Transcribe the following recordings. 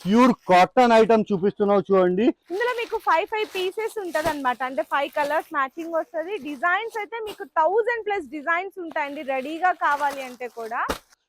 Pure cotton item చూపిస్తున్నావు చూడండి. ఇందులో మీకు 5 పీసెస్ ఉంటది అనమాట. అంటే 5 కలర్స్ మ్యాచింగ్ వస్తుంది. డిజైన్స్ అయితే మీకు 1000+ డిజైన్స్ ఉంటాయండి రెడీగా కావాలి అంటే కూడా.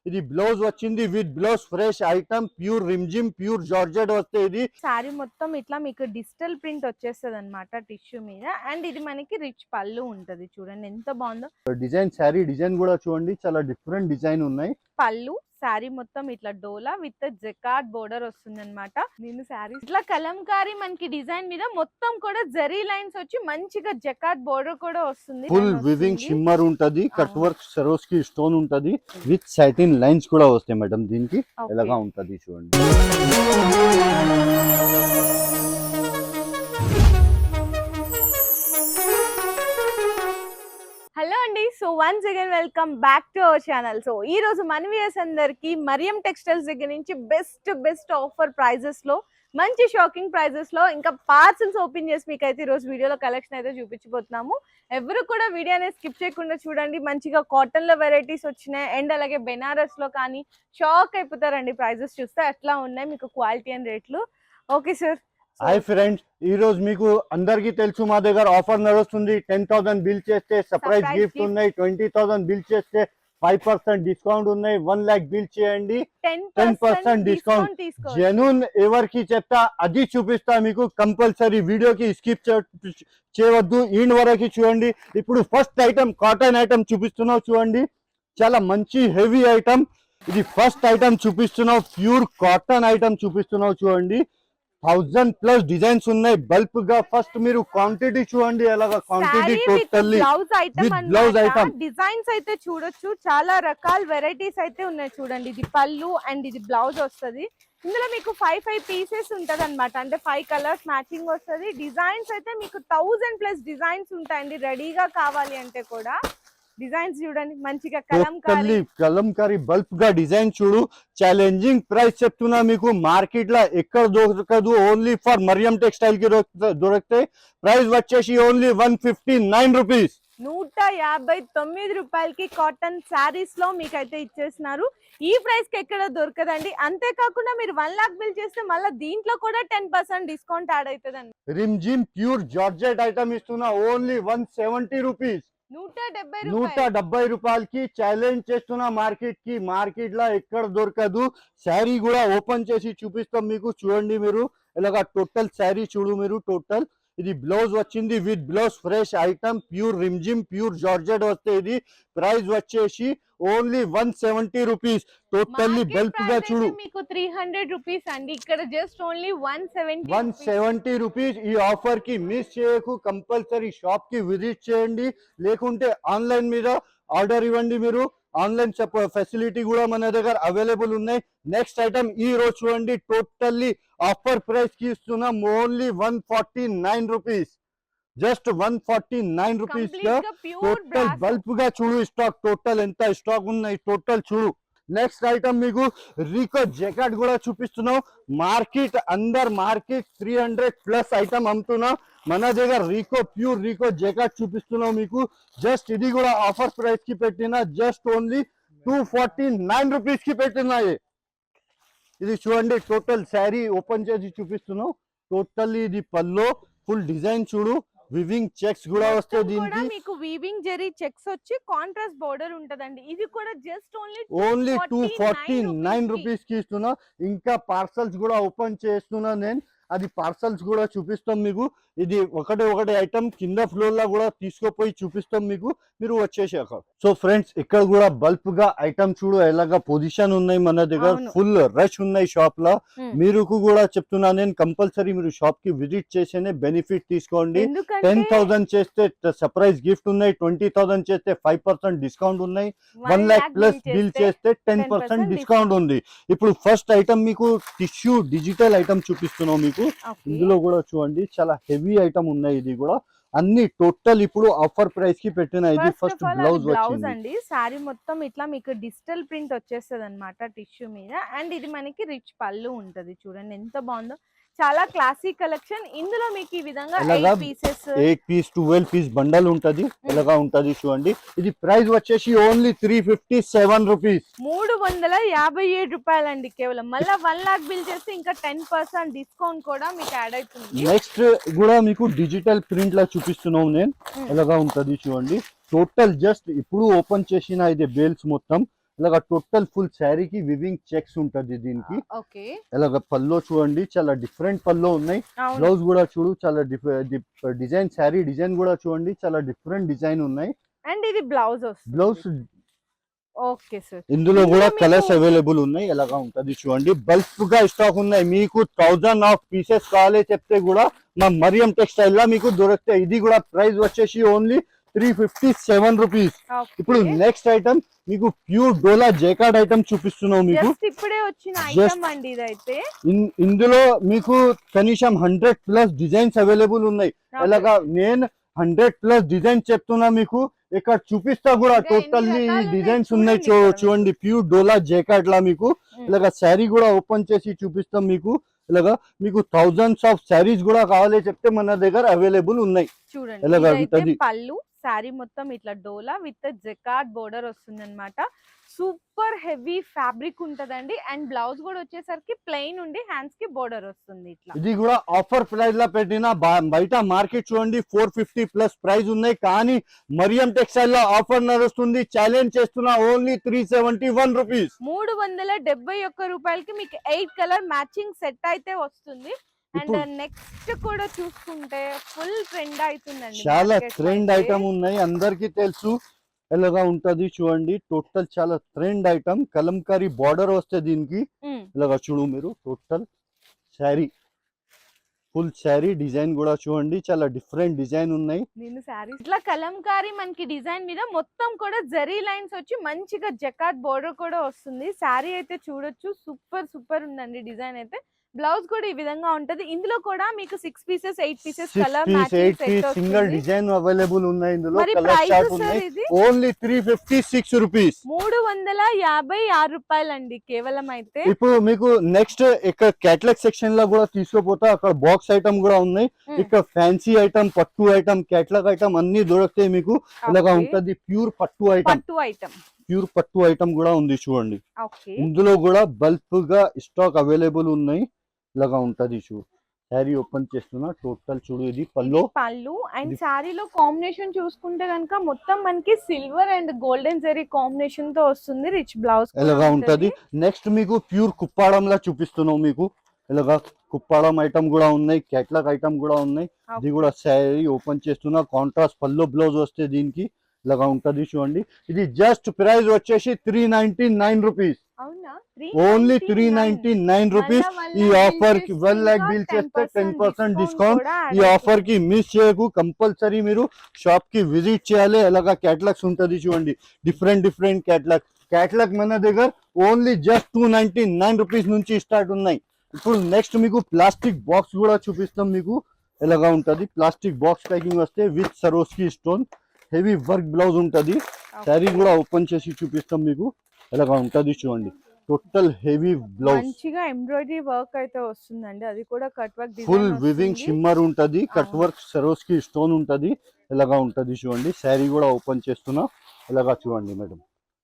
ఇది బ్లౌజ్ వచ్చింది with blouse fresh item pure Rimjhim pure georgette వస్తే ఇది శారీ మొత్తం ఇట్లా మీకు డిజిటల్ ప్రింట్ వచ్చేస్తుంది అనమాట టిష్యూ మీద. అండ్ ఇది మనకి రిచ్ పళ్ళు ఉంటది. చూడండి ఎంత బాగుందో డిజైన్. శారీ డిజైన్ కూడా చూడండి, చాలా డిఫరెంట్ డిజైన్ ఉన్నాయి. పళ్ళు శారీ మొత్తం ఇట్లా డోలా విత్ జకార్డ్ బోర్డర్ వస్తుంది అనమాట. నేను శారీ ఇట్లా కలంకారీ మనకి డిజైన్ మీద మొత్తం కూడా జరీ లైన్స్ వచ్చి మంచిగా జకార్డ్ బోర్డర్ కూడా వస్తుంది. ఫుల్ వివింగ్ షిమ్మర్ ఉంటది, కట్ వర్క్ సరోస్కి స్టోన్ ఉంటది, విత్ సాటిన్ లైన్స్ కూడా వస్తాయి మేడం. దీనికి ఎలాగా ఉంటది చూడండి. హలో అండి, so once again welcome back to our channel. So ఈ రోజు మన వ్యూయర్స్ అందరికి మరియం టెక్స్టైల్స్ దగ్గర నుంచి బెస్ట్ ఆఫర్ ప్రైజెస్ లో, మంచి షాకింగ్ ప్రైజెస్ లో, ఇంకా పార్సల్స్ ఓపెన్ చేసి మీకు అయితే ఈ రోజు వీడియోలో కలెక్షన్ అయితే చూపించబోతున్నాము. ఎవరు కూడా వీడియో అనేది స్కిప్ చేయకుండా చూడండి. మంచిగా కాటన్ లో వెరైటీస్ వచ్చినాయి. అండ్ అలాగే బెనారస్ లో కానీ షాక్ అయిపోతారండి ప్రైజెస్ చూస్తే. అట్లా ఉన్నాయి మీకు క్వాలిటీ అండ్ రేట్లు. Okay sir. హాయ్ ఫ్రెండ్స్, ఈ రోజు మీకు అందరికి తెలుసు మా దగ్గర ఆఫర్ నడుస్తుంది. 10,000 బిల్ చేస్తే సర్ప్రైజ్ గిఫ్ట్ ఉన్నాయి. 20,000 బిల్ చేస్తే 5% డిస్కౌంట్ ఉన్నాయి. 1 lakh బిల్ చేయండి 10% డిస్కౌంట్. జెన్యూన్ ఎవరికి చెప్తా అది చూపిస్తా మీకు. కంపల్సరీ వీడియోకి స్కిప్ చేయవద్దు, ఈండ్ వరకు చూడండి. ఇప్పుడు ఫస్ట్ ఐటమ్ కాటన్ ఐటమ్ చూపిస్తున్నావు చూడండి. చాలా మంచి హెవీ ఐటమ్. ఇది ఫస్ట్ ఐటమ్ చూపిస్తున్నావు, ప్యూర్ కాటన్ ఐటమ్ చూపిస్తున్నావు చూడండి. 1000+ డిజైన్స్ ఉన్నాయి బల్క్ గా. ఫస్ట్ మీరు క్వాంటిటీ చూడండి, ఎలాగా quantity totally blouse item designs అయితే చూడొచ్చు. చాలా రకాల వెరైటీస్ అయితే ఉన్నాయి చూడండి. ఇది పళ్ళు అండ్ ఇది బ్లౌజ్ వస్తుంది. ఇందులో మీకు 5 పీసెస్ ఉంటది అనమాట. అంటే 5 కలర్స్ మ్యాచింగ్ వస్తుంది. డిజైన్స్ అయితే మీకు 1000+ డిజైన్స్ ఉంటాయండి రెడీగా కావాలి అంటే కూడా. డిజైన్స్ చూడండి మంచిగా కలంకారీ బల్క్ గా డిజైన్ చూడు. ఛాలెంజింగ్ ప్రైస్ చెప్తున్నా మీకు, మార్కెట్ లో ఎక్కడ దొరకదు. ఓన్లీ ఫర్ మరియం టెక్స్టైల్ కి దొరుకుతాయి. ప్రైస్ వచ్చేసి ఓన్లీ 159 రూపీస్. 159 రూపాయలకి కాటన్ శారీస్ లో మీకైతే ఇచ్చేస్తున్నారు. ఈ ప్రైస్ కి ఎక్కడ దొరకదండి. అంతేకాకుండా మీరు 1 lakh బిల్ చేస్తే మళ్ళీ దీంట్లో కూడా 10% డిస్కౌంట్ యాడ్ అవుతుందండి. రిమ్జిమ్ ప్యూర్ జార్జెట్ ఐటమ్ ఇస్తున్నా ఓన్లీ 170 రూపీస్. 170 రూపాయలకి ఛాలెంజ్ చేస్తున్నా మార్కెట్ లో ఎక్కడ దొరకదు. శారీ కూడా ఓపెన్ చేసి చూపిస్తాం మీకు. చూడండి మీరు ఇలాగా టోటల్ శారీ చూడు మీరు. టోటల్ ఇది బ్లౌజ్ వచ్చింది with blouse fresh item pure Rimjhim pure georgette వస్తే ఇది ప్రైస్ వచ్చేసి ఓన్లీ 170 రూపీస్. టోటల్లీ బల్క్ గా చూడు మీకు 300 రూపీస్ అండి. ఇక్కడ జస్ట్ ఓన్లీ 170 రూపీస్. ఈ ఆఫర్ కి మిస్ చేయకు. కంపల్సరీ షాప్ కి విజిట్ చేయండి, లేకుంటే ఆన్లైన్ మీద ఆర్డర్ ఇవ్వండి. మీరు ఆన్లైన్ ఫెసిలిటీ కూడా మన దగ్గర అవైలబుల్ ఉన్నాయి. నెక్స్ట్ ఐటమ్ ఈ రోజు చూడండి, టోటల్లీ ఆఫర్ ప్రైస్ కి ఇస్తున్నాం ఓన్లీ 149 రూపీస్. జస్ట్ 149 రూపీస్ గా టోటల్ బల్క్ గా చూడు. స్టాక్ టోటల్ ఎంత స్టాక్ ఉన్నాయి టోటల్ చూడు. నెక్స్ట్ ఐటమ్ మీకు రీకో జెకెట్ కూడా చూపిస్తున్నాం. మార్కెట్ 300+ ఐటమ్ అమ్ముతున్నాం. మన దగ్గర ప్యూర్ రీకో జెకెట్ చూపిస్తున్నాం మీకు. జస్ట్ ఇది కూడా ఆఫర్ ప్రైస్ కి పెట్టిన జస్ట్ ఓన్లీ 249 రూపీస్ కి పెట్టినాయి. ఇది చూడండి టోటల్ శారీ ఓపెన్ చేసి చూపిస్తున్నాం. టోటల్లీ ఇది పల్లో ఫుల్ డిజైన్ చూడు. వివింగ్ చెక్స్ కూడా వస్తాయి. దీనికి మీకు వీవింగ్ జరీ చెక్స్ వచ్చి కాంట్రాస్ట్ బోర్డర్ ఉంటదండి. ఇది కూడా జస్ట్ ఓన్లీ 249 రూపీస్ కి ఇస్తున్నా. ఇంకా పార్సల్స్ కూడా ఓపెన్ చేస్తున్నా నేను. అది పార్సల్స్ కూడా చూపిస్తాం మీకు. ఇది ఒకటి ఐటమ్ కింద ఫ్లోర్ లో కూడా తీసుకుపోయి చూపిస్తాం మీకు. మీరు వచ్చేసాక. సో ఫ్రెండ్స్, ఇక్కడ కూడా బల్క్ గా ఐటమ్ చూడు ఎలాగా పొజిషన్ ఉన్నాయి మన దగ్గర. ఫుల్ రష్ ఉన్నాయి షాప్ లో. మీరు కూడా చెప్తున్నా నేను, కంపల్సరీ మీరు షాప్ కి విజిట్ చేసేనే బెనిఫిట్ తీసుకోండి. 10,000 చేస్తే సర్ప్రైజ్ గిఫ్ట్ ఉన్నాయి. 20,000 చేస్తే 5% డిస్కౌంట్ ఉన్నాయి. 1 lakh+ బిల్ చేస్తే 10% డిస్కౌంట్ ఉంది. ఇప్పుడు ఫస్ట్ ఐటమ్ మీకు టిష్యూ డిజిటల్ ఐటమ్ చూపిస్తున్నాం మీకు. ఇందులో కూడా చూడండి చాలా హెవీ ఐటమ్ ఉన్నాయి. ఇది కూడా అన్ని టోటల్ ఇప్పుడు ఆఫర్ ప్రైస్ కి పెట్టిన. ఇది ఫస్ట్ బ్లౌజ్ అండి. సారీ మొత్తం ఇట్లా మీకు డిజిటల్ ప్రింట్ వచ్చేస్తుంది అనమాట టిష్యూ మీద. అండ్ ఇది మనకి రిచ్ పళ్ళు ఉంటది. చూడండి ఎంత బాగుందో. చాలా క్లాసిక్ కలెక్షన్. ఇందులో మీకు ఈ విధంగా ఎలాగా 8 పీసెస్ 8 పీస్ 12 పీస్ బండల్ ఉంటది. ఎలాగా ఉంటది చూడండి. ఇది ప్రైస్ వచ్చేసి ఓన్లీ 357 రూపీస్. 357 రూపాయలండి కేవలం. మళ్ళీ 1 లాక్ బిల్ చేస్తే ఇంకా 10% డిస్కౌంట్ కూడా మీకు యాడ్ అవుతుంది. నెక్స్ట్ కూడా మీకు డిజిటల్ ప్రింట్ లా చూపిస్తున్నాం నేను. ఎలాగా ఉంటది చూడండి. టోటల్ జస్ట్ ఇప్పుడు ఓపెన్ చేసిన ఇది బేల్స్ మొత్తం ఇలాగ టోటల్ ఫుల్ శారీకి వివింగ్ చెక్స్ ఉంటది దీనికి. ఓకే, ఇలాగ పల్లో చూడండి, చాలా డిఫరెంట్ పల్లో ఉన్నాయి. బ్లౌజ్ కూడా చూడు, చాలా డిజైన్ శారీ డిజైన్ కూడా చూడండి, చాలా డిఫరెంట్ డిజైన్ ఉన్నాయి. అండ్ ఇది బ్లౌజ్ వస్తుంది. Blouse okay sir. ఇందులో కూడా కలర్స్ అవైలబుల్ ఉన్నాయి. ఎలాగా ఉంటది చూడండి. బల్క్ గా స్టాక్ ఉన్నాయి. మీకు 1000 ఆఫ్ పీసెస్ కావాలి చెప్తే కూడా మా మరియం టెక్స్టైల్ లా మీకు దొరుకుతాయి. ఇది కూడా ప్రైస్ వచ్చేసి ఓన్లీ 357 రూపీస్. ఇప్పుడు నెక్స్ట్ ఐటమ్ మీకు ప్యూర్ డోలా జైకార్డ్ ఐటమ్ చూపిస్తున్నాం మీకు. ఇప్పుడే వచ్చిన ఐటమ్ అండి ఇదైతే. ఇందులో మీకు కనీసం 100+ డిజైన్స్ అవైలబుల్ ఉన్నాయి. ఎలాగా నేను 100+ డిజైన్ చెప్తున్నా మీకు. ఇక్కడ చూపిస్తా కూడా టోటల్లీ డిజైన్స్ ఉన్నాయి. చూడండి ప్యూర్ డోలా జైకార్డ్ లా మీకు. ఇలాగా శారీ కూడా ఓపెన్ చేసి చూపిస్తాం మీకు. ఇలాగా మీకు థౌజండ్స్ ఆఫ్ శారీస్ కూడా కావాలి చెప్తే మన దగ్గర అవైలబుల్ ఉన్నాయి. చూడండి పళ్ళు శారీ మొత్తం ఇట్లా డోలా విత్ జకార్డ్ బోర్డర్ వస్తుంది అనమాట. సూపర్ హెవీ ఫ్యాబ్రిక్ ఉంటదండి. అండ్ బ్లౌజ్ కూడా వచ్చేసరికి ప్లెయిన్ ఉండి హ్యాండ్స్ కి బోర్డర్ వస్తుంది ఇట్లా. ఇది కూడా ఆఫర్ ప్రైస్ లా పెట్టిన. బయట మార్కెట్ చూడండి 450+ ప్రైస్ ఉన్నాయి. కానీ మరియం టెక్స్టైల్ లో ఆఫర్ నడుస్తుంది. ఛాలెంజ్ చేస్తున్నా ఓన్లీ 371 రూపీస్. 371 రూపాయలకి మీకు 8 కలర్ మ్యాచింగ్ సెట్ అయితే వస్తుంది. అండ్ నెక్స్ట్ కూడా చూసుకుంటే ఫుల్ ట్రెండ్ అవుతుందండి. చాలా ట్రెండ్ ఐటమ్ ఉన్నాయి, అందరికి తెలుసు. ఎలాగా ఉంటది చూడండి. టోటల్ చాలా ట్రెండ్ ఐటమ్. కలంకారీ బార్డర్ వస్తే దీనికి. ఇలాగా చూడు మీరు. Total sari full sari design కూడా చూడండి, చాలా డిఫరెంట్ డిజైన్ ఉన్నాయి. ఇట్లా కలంకారీ మనకి డిజైన్ మీద మొత్తం కూడా జరీ లైన్స్ వచ్చి మంచిగా జకార్డ్ బోర్డర్ కూడా వస్తుంది. శారీ అయితే చూడొచ్చు, సూపర్ ఉందండి డిజైన్ అయితే. బ్లౌజ్ కూడా ఈ విధంగా ఉంటది. ఇందులో కూడా మీకు 6 pieces 8 pieces colour matching set single design available ఉన్నాయి. ఇందులో కలర్ చార్ట్ ఉన్నాయి. Only 356 rupees. 356 రూపాయలండి కేవలం అయితే. ఇప్పుడు మీకు నెక్స్ట్ ఇక్కడ కేటలాగ్ సెక్షన్ లో కూడా తీసుకోపోతా. అక్కడ బాక్స్ ఐటమ్ కూడా ఉన్నాయి. ఇక్కడ ఫ్యాన్సీ ఐటమ్, పట్టు ఐటమ్, కేటలాగ్ ఐటమ్ అన్ని దొరుకుతాయి మీకు. ఇలాగా ఉంటది ప్యూర్ పట్టు ఐటమ్. ప్యూర్ పట్టు ఐటమ్ కూడా ఉంది చూడండి. ఇందులో కూడా బల్క్ గా స్టాక్ అవైలబుల్ ఉన్నాయి. ఇలాగా ఉంటది చూడు. శారీ ఓపెన్ చేస్తున్నా. టోటల్ చూడు. ఇది పళ్ళు అండ్ శారీలో కాంబినేషన్ చూసుకుంటే కనుక మొత్తం మనకి silver and golden zari combination తో వస్తుంది. రిచ్ బ్లౌజ్ ఇలాగా ఉంటది. నెక్స్ట్ మీకు ప్యూర్ కుప్పాడం లా చూపిస్తున్నాం మీకు. ఇలాగా కుప్పాడం ఐటమ్ కూడా ఉన్నాయి, కేటలాగ్ ఐటమ్ కూడా ఉన్నాయి. ఇది కూడా శారీ ఓపెన్ చేస్తున్నా. కాంట్రాస్ట్ పళ్ళు బ్లౌజ్ వస్తే దీనికి. ఇలాగా ఉంటది చూడండి. ఇది జస్ట్ ప్రైస్ వచ్చేసి 399 రూపీస్. Only 399 rupees. ఈ ఆఫర్ కి 1 లాక్ బిల్ చేస్తే 10% డిస్కౌంట్. ఈ ఆఫర్ కి మిస్ చేయకు. కంపల్సరీ మీరు షాప్ కి విజిట్ చేయాలి. ఎలాగా కేటలాగ్స్ ఉంటది చూడండి. డిఫరెంట్ కేటలాగ్ మన దగ్గర ఓన్లీ జస్ట్ 299 రూపీస్ నుంచి స్టార్ట్ ఉన్నాయి. ఇప్పుడు నెక్స్ట్ మీకు ప్లాస్టిక్ బాక్స్ కూడా చూపిస్తాం మీకు. ఎలాగా ఉంటది. ప్లాస్టిక్ బాక్స్ ప్యాకింగ్ వస్తే with సరోస్కి stone heavy work blouse ఉంటది. శారీ కూడా ఓపెన్ చేసి చూపిస్తాం మీకు. ఎలాగా ఉంటది చూడండి. టోటల్ హెవీ బ్లౌజ్, మంచిగా ఎంబ్రాయిడరీ వర్క్ అయితే వస్తుందండి. అది కూడా cut work design, full weaving shimmer ఉంటది. కట్ వర్క్ సరోస్కి స్టోన్ ఉంటది. ఎలాగా ఉంటది చూడండి. శారీ కూడా ఓపెన్ చేస్తున్నా. ఎలాగా చూడండి మేడం.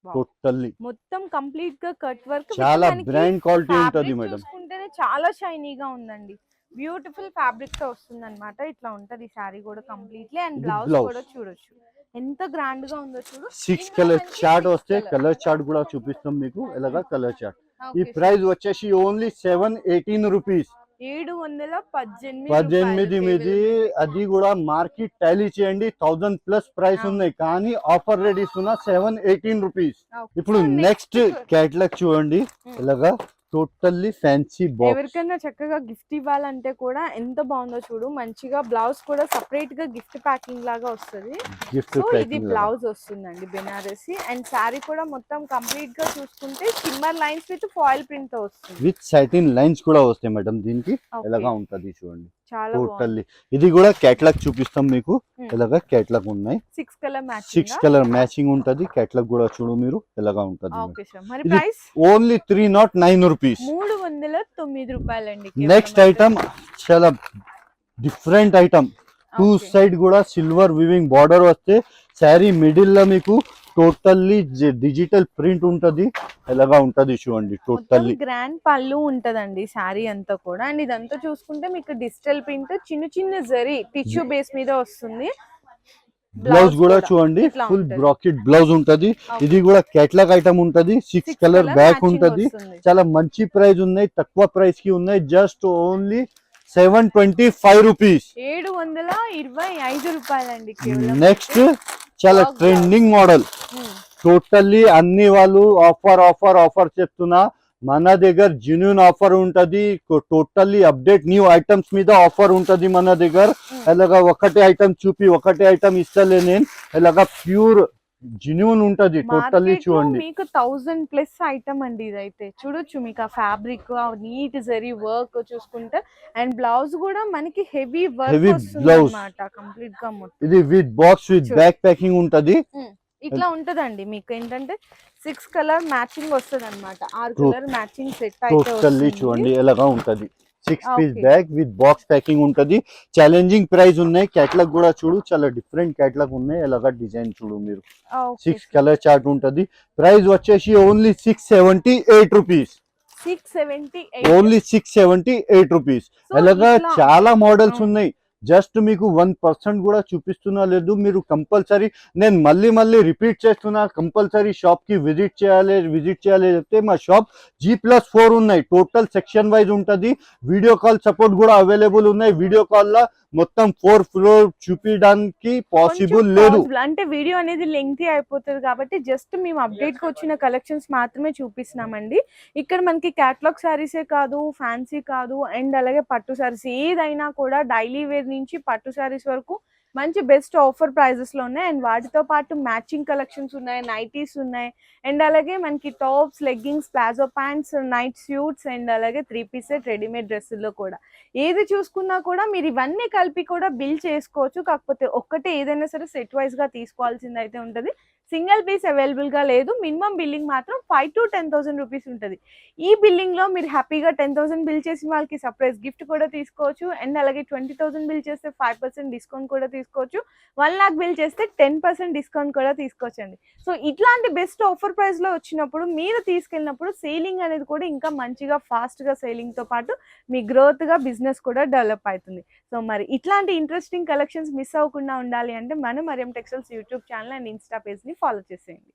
టోటల్లీ మొత్తం కంప్లీట్ గా కట్ వర్క్, చాలా బ్రాండ్ క్వాలిటీ ఉంటది మేడం. చూసుకుంటేనే చాలా షైనీగా ఉందండి. బ్యూటిఫుల్ ఫ్యాబ్రిక్ తో వస్తుంది అనమాట. ఇట్లా ఉంటది శారీ కూడా కంప్లీట్లీ. అండ్ బ్లౌజ్ కూడా చూడొచ్చు ఎంత గ్రాండ్ గా ఉందో చూడు. 6 కలర్ చార్ట్ వస్తే కలర్ చార్ట్ కూడా చూపిస్తాం మీకు. ఎలాగా కలర్ చార్ట్. ఈ ప్రైస్ వచ్చేసి ఓన్లీ 718 రూపీస్. 718 మీది. అది కూడా మార్కెట్ టాలీ చేయండి. 1000+ ప్రైస్ ఉన్నాయి. కానీ ఆఫర్ రేట్ ఇస్తున్నా 718 రూపీస్. ఇప్పుడు నెక్స్ట్ కేటలాగ్ చూడండి. ఇలాగా టోటల్లీ ఫ్యాన్సీ బాక్స్. ఎవరికైనా చక్కగా గిఫ్ట్ ఇవ్వాలంటే కూడా ఎంత బాగుందో చూడు. మంచిగా బ్లౌజ్ కూడా సెపరేట్ గా గిఫ్ట్ ప్యాకింగ్ లాగా వస్తుంది. ఇది బ్లౌజ్ వస్తుందండి బెనారసి. అండ్ శారీ కూడా మొత్తం కంప్లీట్ గా చూసుకుంటే shimmer lines with foil print తో వస్తుంది. విత్ సాటిన్ లైన్స్ కూడా వస్తాయి మేడం దీనికి. ఎలాగా ఉంటది చూడండి. చాలా టోటల్లీ. ఇది కూడా కేటలాగ్ చూపిస్తాం మీకు. ఎలాగా కేటలాగ్ ఉన్నాయి. 6 కలర్ మ్యాచింగ్ ఉంటది. కేటలాగ్ కూడా చూడు మీరు. ఎలాగా ఉంటది. Only 309 rupees. 309 రూపాయలండి. నెక్స్ట్ ఐటమ్ చాలా డిఫరెంట్ ఐటమ్. టూ సైడ్ కూడా సిల్వర్ వివింగ్ బార్డర్ వస్తే శారీ మిడిల్ లో మీకు టోటల్లీ డిజిటల్ ప్రింట్ ఉంటది. ఎలాగా ఉంటది చూడండి, టోటల్లీ గ్రాండ్ పళ్ళు ఉంటదండి శారీ అంతా కూడా. అండ్ ఇదంతా చూసుకుంటే మీకు డిజిటల్ ప్రింట్ చిన్న చిన్న జరీ టిష్యూ బేస్ మీద వస్తుంది. బ్లౌజ్ కూడా చూడండి ఫుల్ బ్రాకెట్ బ్లౌజ్ ఉంటది. ఇది కూడా కేటలాగ్ ఐటమ్ ఉంటది. 6 కలర్ బ్యాక్ ఉంటది. చాలా మంచి ప్రైస్ ఉన్నాయి, తక్కువ ప్రైస్ కి ఉన్నాయి. Just only 725 rupees. 725 రూపాయలండి. నెక్స్ట్ చాలా ట్రెండింగ్ మోడల్. టోటల్లీ అన్ని వాళ్ళు ఆఫర్ ఆఫర్ ఆఫర్ చెప్తున్నా. మన దగ్గర జెన్యూన్ ఆఫర్ ఉంటది. టోటల్లీ అప్డేట్ న్యూ ఐటమ్స్ మీద ఆఫర్ ఉంటది మన దగ్గర. అలాగా ఒకటే ఐటమ్ చూపి ఒకటే ఐటమ్ ఇస్తలే నేను. అలాగా ప్యూర్ జెన్యూన్ ఉంటది టోటల్లీ. చూడండి మీకు 1000+ ఐటమ్ అండి ఇదైతే. చూడొచ్చు మీకు ఆ ఫ్యాబ్రిక్, ఆ నీట్ జరీ వర్క్ చూసుకుంటే. అండ్ బ్లౌజ్ కూడా మనకి హెవీ వర్క్ వస్తుంది అన్నమాట కంప్లీట్ గా మొత్తం. ఇది with box with back packing ఉంటది. ఇట్లా ఉంటదండి. మీకు ఏంటంటే 6 కలర్ మ్యాచింగ్ వస్తుంది అనమాట. 6 కలర్ మ్యాచింగ్ సెట్ అయితే చూడండి ఎలాగా ఉంటది. 6 piece bag with box packing ఉంటది. ఛాలెంజింగ్ ప్రైస్ ఉన్నాయి. కేటలాగ్ కూడా చూడు, చాలా డిఫరెంట్ కేటలాగ్ ఉన్నాయి. ఎలాగా డిజైన్ చూడు మీరు. 6 కలర్ చార్ట్ ఉంటది. ప్రైస్ వచ్చేసి ఓన్లీ 678 రూపీస్. 678 only 678 rupees. ఎలాగా చాలా మోడల్స్ ఉన్నాయి. జస్ట్ మీకు 1% కూడా చూపిస్తున్నా లేదు. మీరు కంపల్సరీ, నేను మళ్ళీ రిపీట్ చేస్తున్నా, కంపల్సరీ షాప్ కి విజిట్ చేయాలి చెప్తే మా షాప్ G+4 ఉన్నాయి. టోటల్ సెక్షన్ వైజ్ ఉంటది. వీడియో కాల్ సపోర్ట్ కూడా అవైలబుల్ ఉన్నాయి. వీడియో కాల్ లా మొత్తం 4 ఫ్లోర్ చూపించడానికి పాసిబుల్ లేదు. అంటే వీడియో అనేది లెంగ్తీ అయిపోతుంది కాబట్టి జస్ట్ మేము అప్డేట్ కి వచ్చిన కలెక్షన్స్ మాత్రమే చూపిస్తున్నామండి. ఇక్కడ మనకి కేటలాగ్ శారీసే కాదు, ఫ్యాన్సీ కాదు, అండ్ అలాగే పట్టు శారీస్ ఏదైనా కూడా డైలీ వేర్ నుంచి పట్టు శారీస్ వరకు మంచి బెస్ట్ ఆఫర్ ప్రైజెస్ లో ఉన్నాయి. అండ్ వాటితో పాటు మ్యాచింగ్ కలెక్షన్స్ ఉన్నాయి, నైటీస్ ఉన్నాయి, అండ్ అలాగే మనకి tops, leggings, palazzo pants, night suits, and అలాగే 3 పీస్ సెట్ రెడీమేడ్ డ్రెస్సుల్లో కూడా ఏది చూసుకున్నా కూడా మీరు ఇవన్నీ కలిపి కూడా బిల్ చేసుకోవచ్చు. కాకపోతే ఒక్కటే ఏదైనా సరే సెట్ వైజ్ గా తీసుకోవాల్సింది అయితే ఉంటుంది. సింగిల్ పీస్ అవైలబుల్ గా లేదు. మినిమం బిల్లింగ్ మాత్రం 5,000 to 10,000 రూపీస్ ఉంటుంది. ఈ బిల్లింగ్ లో మీరు హ్యాపీగా 10,000 బిల్ చేసిన వాళ్ళకి సర్ప్రైజ్ గిఫ్ట్ కూడా తీసుకోవచ్చు. అండ్ అలాగే 20,000 బిల్ చేస్తే 5% డిస్కౌంట్ కూడా తీసుకోవచ్చు. 1 lakh బిల్ చేస్తే 10% డిస్కౌంట్ కూడా తీసుకోవచ్చండి. సో ఇట్లాంటి బెస్ట్ ఆఫర్ ప్రైస్ లో వచ్చినప్పుడు మీరు తీసుకెళ్ళినప్పుడు సేలింగ్ అనేది కూడా ఇంకా మంచిగా ఫాస్ట్ గా సేలింగ్ తో పాటు మీ గ్రోత్ గా బిజినెస్ కూడా డెవలప్ అవుతుంది. సో మరి ఇట్లాంటి ఇంట్రెస్టింగ్ కలెక్షన్స్ మిస్ అవ్వకుండా ఉండాలి అంటే మన Mariyam textiles YouTube channel and Insta page ని ఫాలో చేసేయండి.